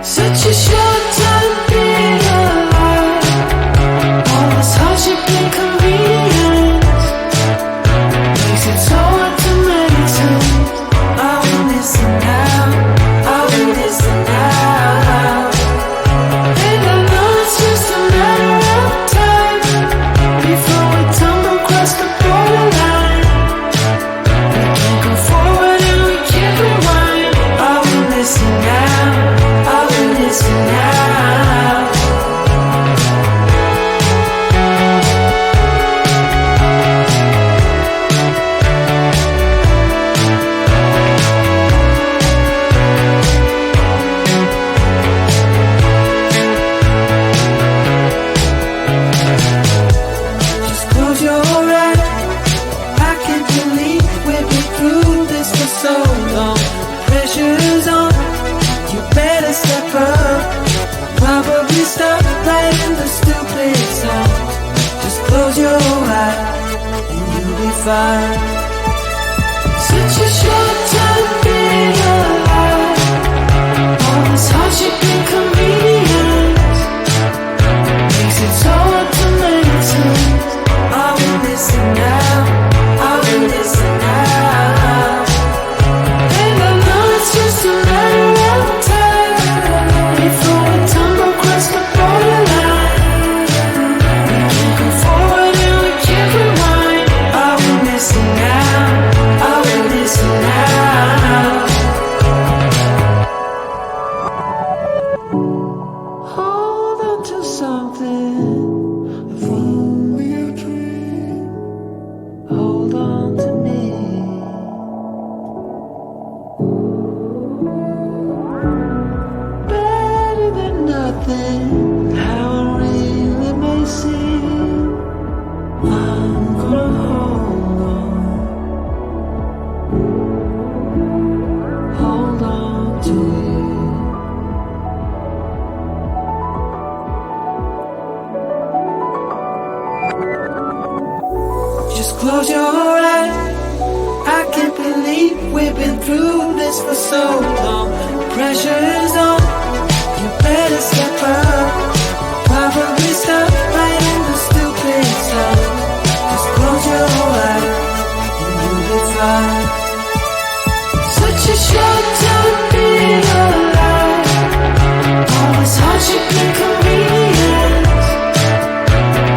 Such a short time being alive. All this hardship and convenience makes it so hard to meditate. I will listen now, I will listen now. And I know it's just a matter of time before we tumble across the borderline. We can't go forward and we can't rewind. I will listen now, I will listen now. Just close your eyes. I can't believe we've been through this for so long. Pressure's on, you better step up. Probably stop writing the stupid song. Just close your eyes and you'll be fine. Such a short time being alive. All this hardship and convenience makes it so hard to meditate. I will listen now, I will listen now. And I know it's just a matter of time before we tumble across the borderline. We can't go forward and we can't rewind. I will listen now, I will listen now. Hold on to something, if only a dream. Hold on to me. Better than nothing, how it really may seem. I'm gonna hold on to you. Just close your eyes. I can't believe we've been through this for so long. Pressure is on, you better step up. Probably stop writing the stupid stuff. Just close your eyes and you'll be fine. Such a short time being alive. All this hardship and convenience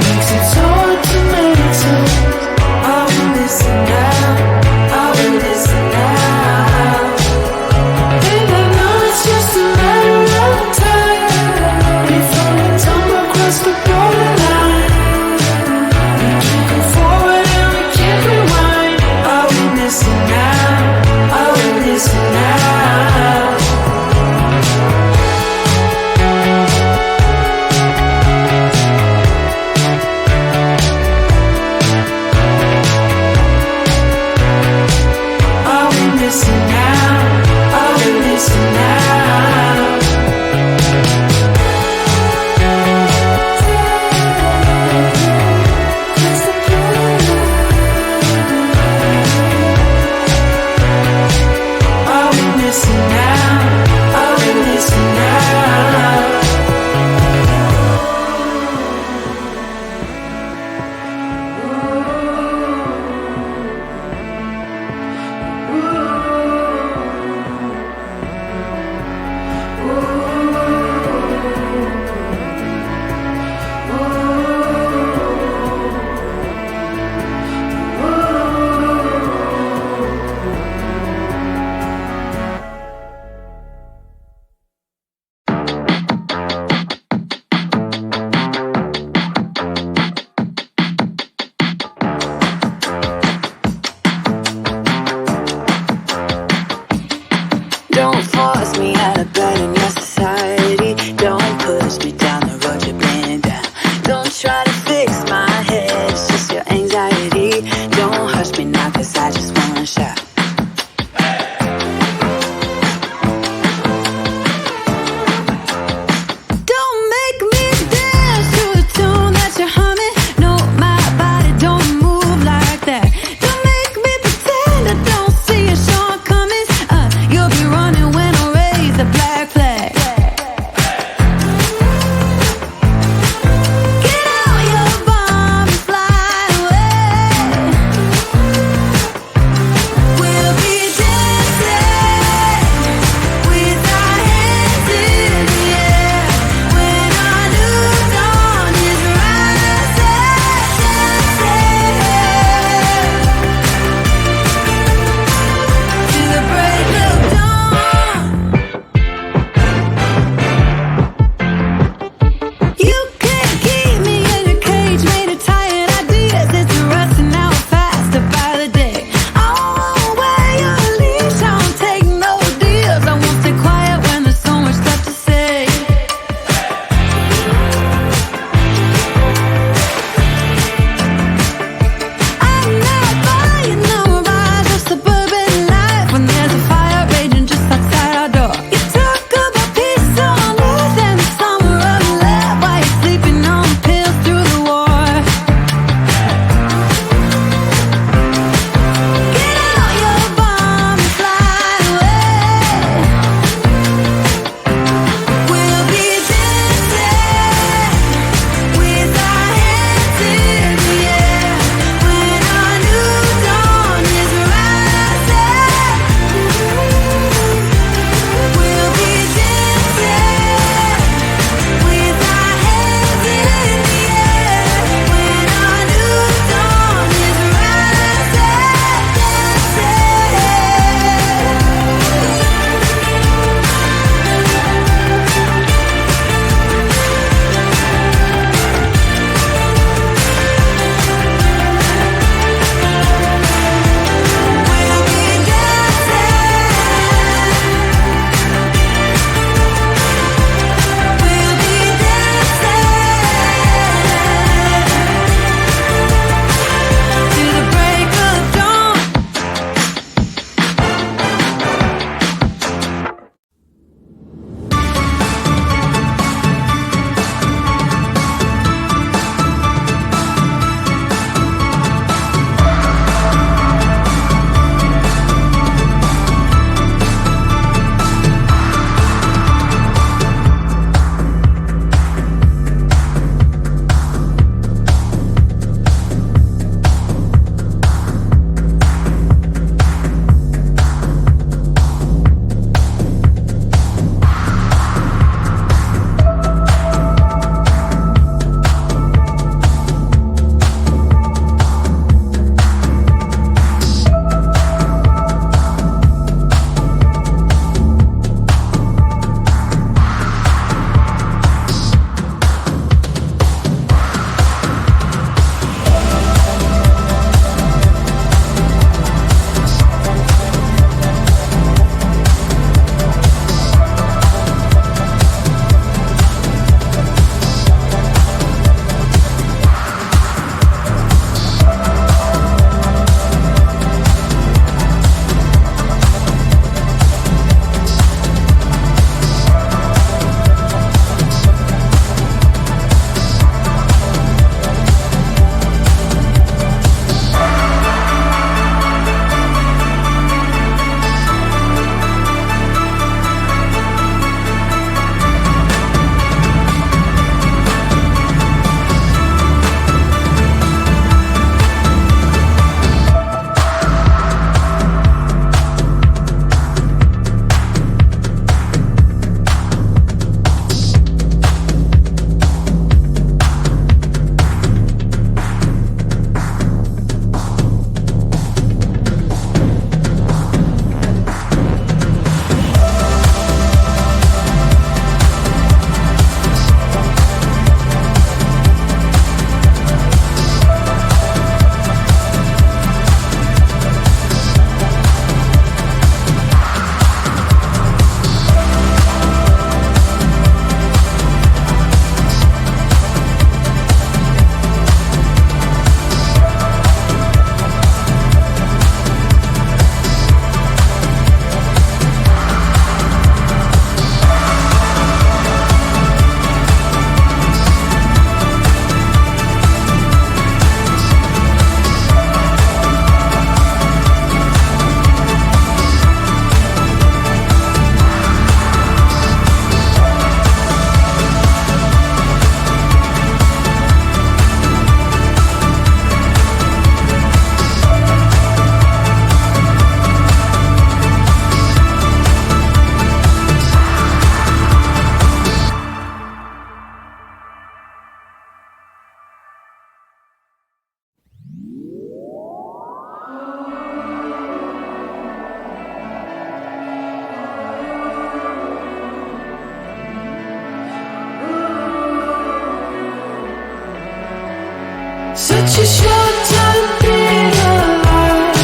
makes it so hard to meditate. I will listen now, I will listen now. And I know it's just a matter of time before we tumble across the borderline. We can't go forward and we can't rewind. I will listen now, I will listen now. I will listen now, I will listen now. I will listen now, I will listen now. Don't force me out of bed in your society. Don't push me down the road you're playing down. Don't try to fix my head, it's just your anxiety. Don't hush me now, cause I just wanna shout. Don't make me dance to the tune that you're humming. No, my body don't move like that. Don't make me pretend I don't see your shortcomings. You'll be running when I raise the black flag. Such a short time being alive.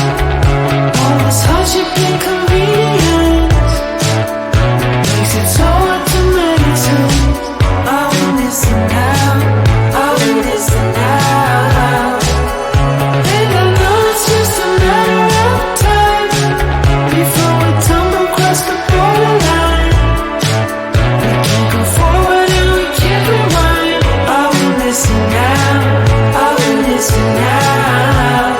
All this hardship and convenience makes it so hard to make sense. Are we missing out? Are we missing out? And I know it's just a matter of time before we tumble across the borderline. We can't go forward and we can't rewind. Are we missing out? Are we missing out?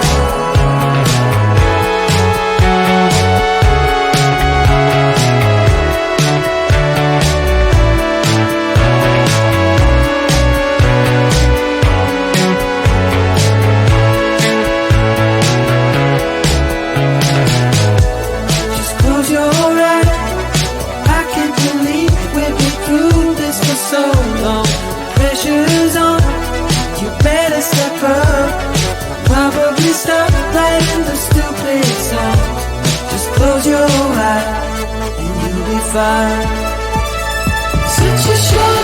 Just close your eyes. I can't believe we've been through this for so long. Pressure's on. You better step up. Probably stop playing the stupid songs. Just close your eyes and you'll be fine. Such a short